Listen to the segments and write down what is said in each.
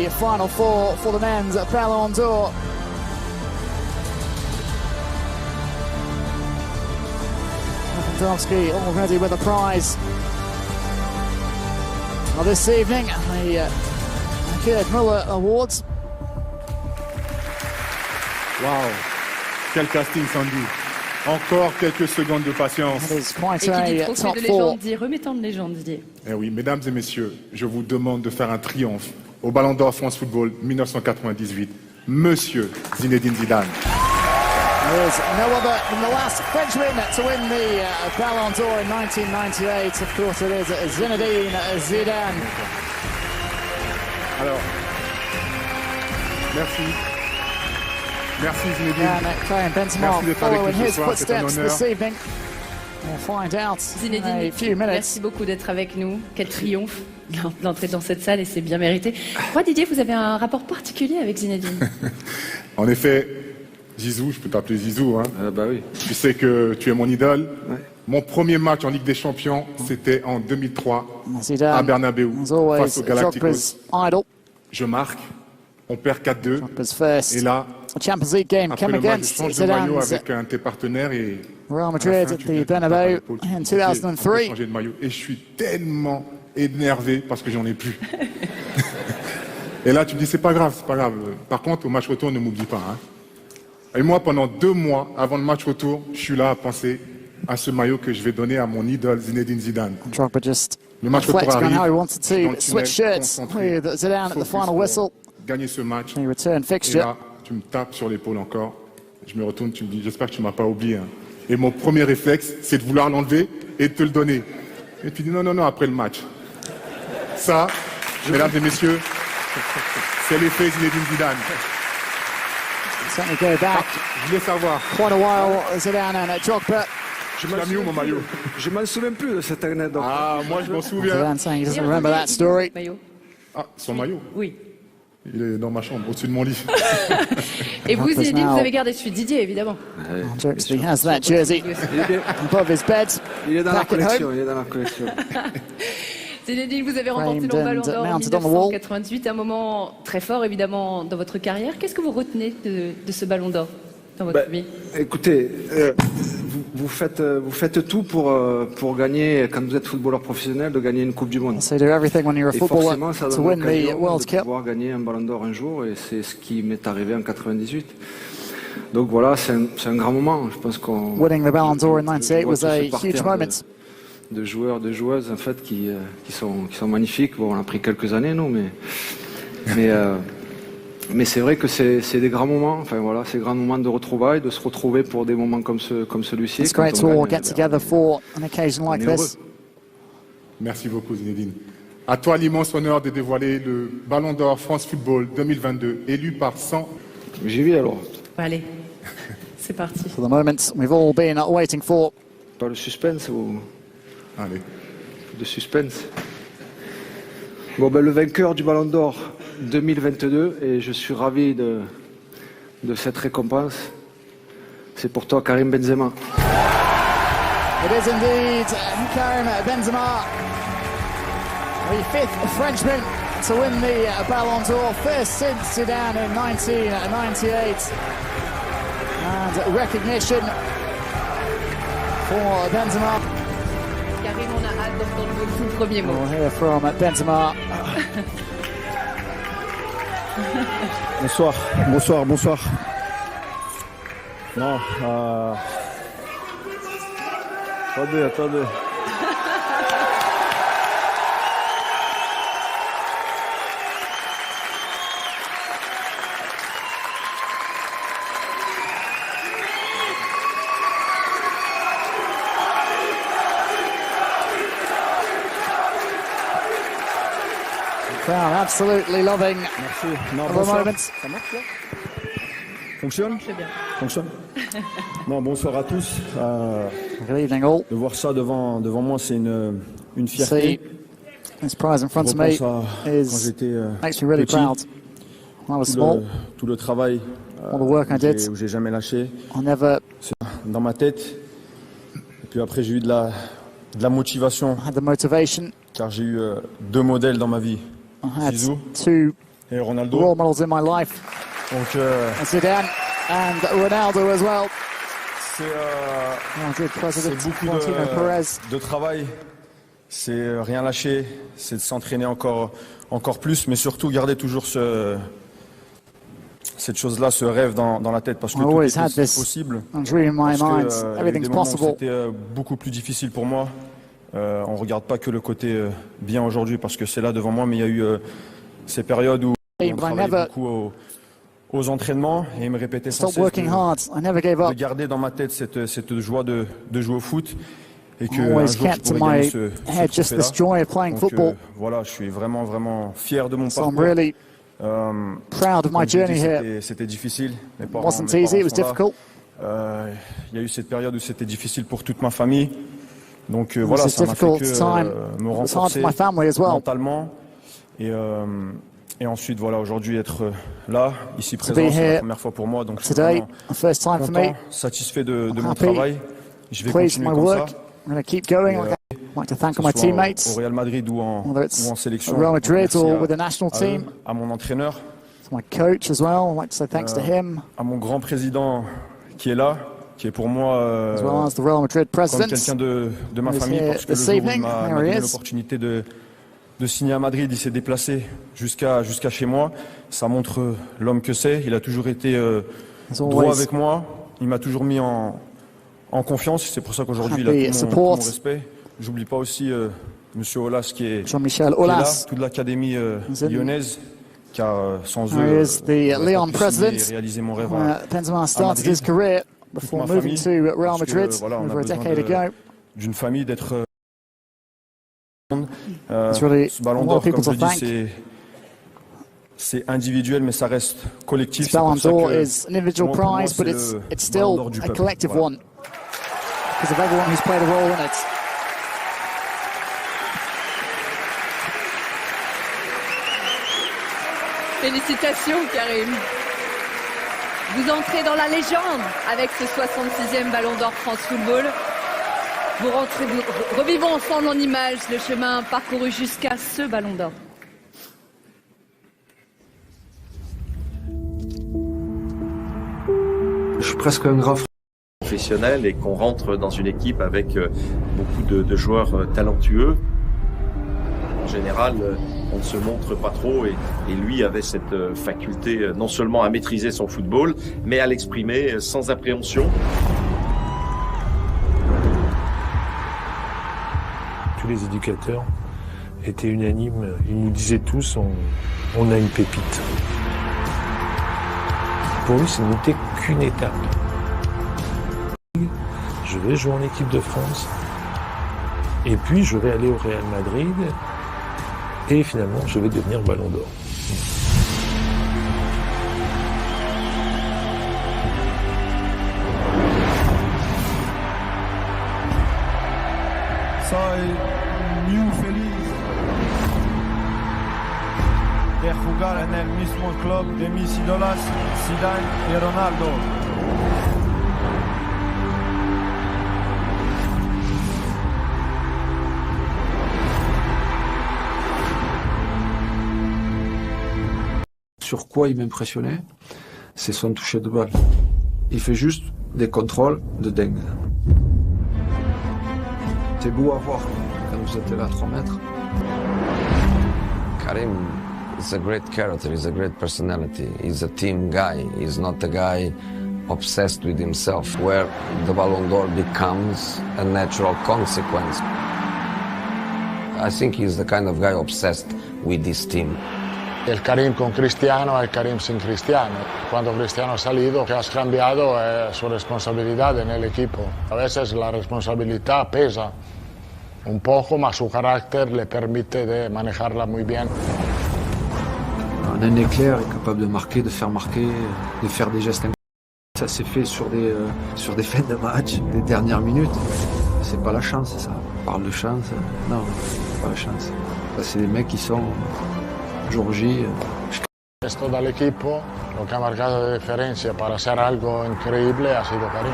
the final four for the men's Ballon d'Or. Lewandowski already with a prize. Well, this evening, the Gerd Müller Awards. Wow, quel casting, Sandy. Encore quelques secondes de patience. That is quite Et qui dit a trophée top de four. légende dit remettant de légende, Didier. Eh oui, mesdames et messieurs, je vous demande de faire un triomphe au Ballon d'Or France Football 1998. Monsieur Zinedine Zidane. There is no other than the last Frenchman to win the Ballon d'Or in 1998. Of course, it is Zinedine Zidane. Alors, merci. Merci Zinedine. And Karim Benzema Merci d'être avec following nous ce his soir, c'est un footsteps honneur. this evening. We'll find out in Zinedine, a few minutes. merci beaucoup d'être avec nous. Quel triomphe d'entrer dans cette salle et c'est bien mérité. Moi, Didier, vous avez un rapport particulier avec Zinedine. En effet, Zizou, je peux t'appeler Zizou, hein. Bah oui. Tu sais que tu es mon idole. Ouais. Mon premier match en Ligue des Champions, c'était en 2003 à Zidane Bernabeu was always face aux Galacticos. Drogba's idol. Je marque, on perd 4-2. Drogba's first Et là, Champions League game après came le match, je against change de maillot Zidane's avec un de tes partenaires et Real à la Madrid fin, at tu the viens, tu me tapes à Bernabeu l'épaule, tu me in dis, on peut 2003. changer de maillot. Et je suis tellement énervé parce que j'en ai plus. Et là, tu me dis, c'est pas grave, c'est pas grave. Par contre, au match retour, ne m'oublie pas. Hein. Et moi, pendant 2 mois avant le match retour, je suis là à penser à ce maillot que je vais donner à mon idole Zinedine Zidane. Drogba just Le match retour reflecting on arrive. how he wanted je suis dans to le switch tunnel, shirts concentré, with Zidane at the focus final pour whistle. gagner ce match. A return Et fixture. là, tu me tapes sur l'épaule encore. Je me retourne, tu me dis, j'espère que tu m'as pas oublié. Hein. Et mon premier réflexe, c'est de vouloir l'enlever et de te le donner. Et tu dis, non, non, non, après le match. Ça, mesdames et messieurs, c'est l'effet Zinedine Zidane. Certainly go back Je voulais savoir, quite a while, Zidane and Drogba. tu l'as mis où mon maillot? Je m'en souviens plus de cette anecdote. Ah, moi je m'en souviens. Zidane saying he doesn't remember that story. Maillot. Ah, son maillot, Oui. il est dans ma chambre, au-dessus de mon lit. Et vous, Drogba's Zinedine, now- vous avez gardé celui de Didier, évidemment. Jokes, he has that jersey Il est, bien- above his bed. il est dans la Back at collection, home. il est dans la collection. Zinedine, vous avez remporté le Framed Ballon and d'Or en mounted on the wall. 1998, un moment très fort, évidemment, dans votre carrière. Qu'est-ce que vous retenez de ce Ballon d'Or dans votre vie? Écoutez, vous faites tout pour gagner, quand vous êtes footballeur professionnel, de gagner une Coupe du Monde. So you do everything when you're a Et footballer forcément, ça to donne win the l'occasion World de Cup. pouvoir gagner un Ballon d'Or un jour, et c'est ce qui m'est arrivé en 98. Donc voilà, c'est un grand moment. Je pense qu'on Winning the Ballon d'Or in je vois 98 was tout a ce huge parterre moment. de joueurs, de joueuses en fait qui sont magnifiques. Bon, on a pris quelques années, nous, mais c'est vrai que c'est des grands moments. Enfin voilà, c'est des grands moments de retrouvailles, de se retrouver pour des moments comme celui-ci. It's Quand great on to all gagne, get together for an occasion on like est heureux. this. Merci beaucoup Zinedine. À toi l'immense honneur de dévoiler le Ballon d'Or France Football 2022, élu par 100. J'y vais alors. Allez, c'est parti. For the moment we've all been waiting for. Pas le suspense ou Allez. de suspense. Bon ben le vainqueur du Ballon d'Or 2022, et je suis ravi de cette récompense. C'est pour toi, Karim Benzema. It is indeed Karim Benzema, the 5th Frenchman to win the Ballon d'Or, first since Zidane in 1998. And recognition for Benzema. Karim, on a hâte d'entendre vos tout premiers mots. We'll hear from Benzema. Bonsoir, bonsoir, bonsoir. Non, attendez. Crowd absolutely loving Merci. Non, the bonsoir. moment. Ça marche là? Fonctionne? C'est bien. Fonctionne. Non, bonsoir à tous. Good evening all. De voir ça devant moi, c'est une See fierté. this prize in front Je of me repense à quand is j'étais makes me really petit, proud. When I was small, tout le travail all the work I did, où j'ai jamais lâché, I never c'est dans ma tête. Et puis après, j'ai eu de la motivation, had the motivation. car j'ai eu 2 modèles dans ma vie. I had Zizou. 2 et Ronaldo. role models in my life. Donc Zidane and Ronaldo as well. c'est President beaucoup Florentino Perez. de travail. C'est rien lâcher, c'est de s'entraîner encore plus, mais surtout garder toujours cette chose-là, ce rêve dans la tête, parce que tout always est had this possible. dream in my Parce mind. que, il y a eu Everything's des moments où possible. c'était beaucoup plus difficile pour moi. On ne regarde pas que le côté bien aujourd'hui, parce que c'est là devant moi, mais il y a eu ces périodes où on But I travaillait never beaucoup aux entraînements, et il me répétait sans stopped cesse working hard. I never gave de up. garder dans ma tête cette joie de jouer au foot, et que un Always jour je kept in pourrais gagner my head just trophée-là. this joy of playing Donc, football. voilà, je suis vraiment fier de mon So I'm parcours. really proud of my Comme je vous dis, journey here. c'était difficile. Mes It parents wasn't easy, it was sont là. difficult. Il y a eu cette période où c'était difficile pour toute ma famille. Donc It was voilà, a ça m'a fait difficult que time. me It was hard renforcer for my family as well. mentalement. Et ensuite, voilà, aujourd'hui, être là, ici be présent, c'est here la première fois pour moi. Donc je suis Today, vraiment the first time for me. content, satisfait de mon happy, travail. Je vais Pleased with continuer my comme work. ça. I'm going to keep going. Et, I'd like to thank Que my ce soit teammates, au Real Madrid ou whether it's en sélection. at Real Madrid Merci or with the national à team. eux, à mon entraîneur, To my coach as well. I'd like to say thanks to him, à mon grand président qui est là, qui est pour moi as well as the Real Madrid comme president. quelqu'un de ma who's famille, here parce que le this jour où il evening. m'a There he donné is. l'opportunité de signer à Madrid, il s'est déplacé jusqu'à chez moi. Ça montre l'homme que c'est. Il a toujours été As droit always, avec moi. Il m'a toujours mis en confiance. C'est pour ça qu'aujourd'hui, il a Happy tout support. mon respect. J'oublie pas aussi Monsieur Olas qui est Jean-Michel qui est là, Aulas. toute l'académie in- lyonnaise, car sans There eux, is the j'aurais Lyon pas pu signer president. et réaliser mon rêve. Benzema started Madrid. his career before ma moving famille, to Real parce que, Madrid voilà, on a over a besoin decade ago. d'une famille, d'être It's really ce ballon a lot d'or, of people comme je to dis, thank. c'est individual, mais ça reste collectif. This C'est pour Ballon ça d'Or que, is an individual pour moi, prize, but c'est it's le it's Ballon still d'Or du a peuple. collective Voilà. one because of everyone who's played a role in it. Félicitations, Karim. Vous entrez dans la légende avec ce 66e Ballon d'Or France Football. Revivons ensemble en images le chemin parcouru jusqu'à ce Ballon d'Or. Je suis presque un grand professionnel et qu'on rentre dans une équipe avec beaucoup de joueurs talentueux. En général, on ne se montre pas trop et lui avait cette faculté non seulement à maîtriser son football, mais à l'exprimer sans appréhension. Tous les éducateurs étaient unanimes, ils nous disaient tous on a une pépite. Pour lui, ce n'était qu'une étape. Je vais jouer en équipe de France, et puis je vais aller au Real Madrid, et finalement je vais devenir Ballon d'Or. Soy muy feliz de jugar en el mismo club de mis ídolos, Zidane y Ronaldo. Sur quoi il m'impressionnait, c'est son toucher de balle. Il fait juste des contrôles de dingue. C'est beau à voir quand vous êtes là à 3 mètres. Karim is a great character, he's a great personality. He's a team guy, he's not a guy obsessed with himself, where the Ballon d'Or becomes a natural consequence. I think he's the kind of guy obsessed with his team. El Karim con Cristiano, el Karim sin Cristiano. Cuando Cristiano ha salido, que has cambiado es su responsabilidad en el equipo. A veces la responsabilidad pesa un poco, mas su carácter le permite de manejarla muy bien. En un éclair, il est capable de marquer, de faire des gestes. Ça s'est fait sur des fins de match, des dernières minutes. C'est pas la chance, ça. On parle de chance. Non, c'est pas la chance. Ça, c'est des mecs qui sont jour J. Esto del equipo, lo que ha marcado de diferencia para hacer algo increíble ha sido Karim.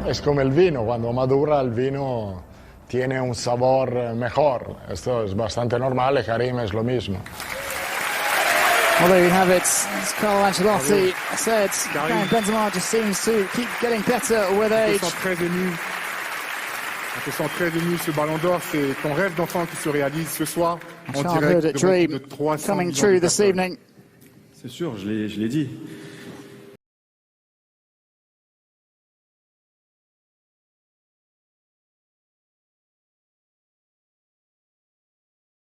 Es como el vino, cuando madura el vino tiene un sabor mejor. Esto es bastante normal y Karim es lo mismo. Well, there you have it. As Carlo Ancelotti said, Karim Benzema just seems to keep getting better with age. On te sent très ému, ce ballon d'or, c'est ton rêve d'enfant qui se réalise ce soir en direct Childhood devant dream plus de 300 coming millions true de this personnes. evening. C'est sûr, je l'ai dit.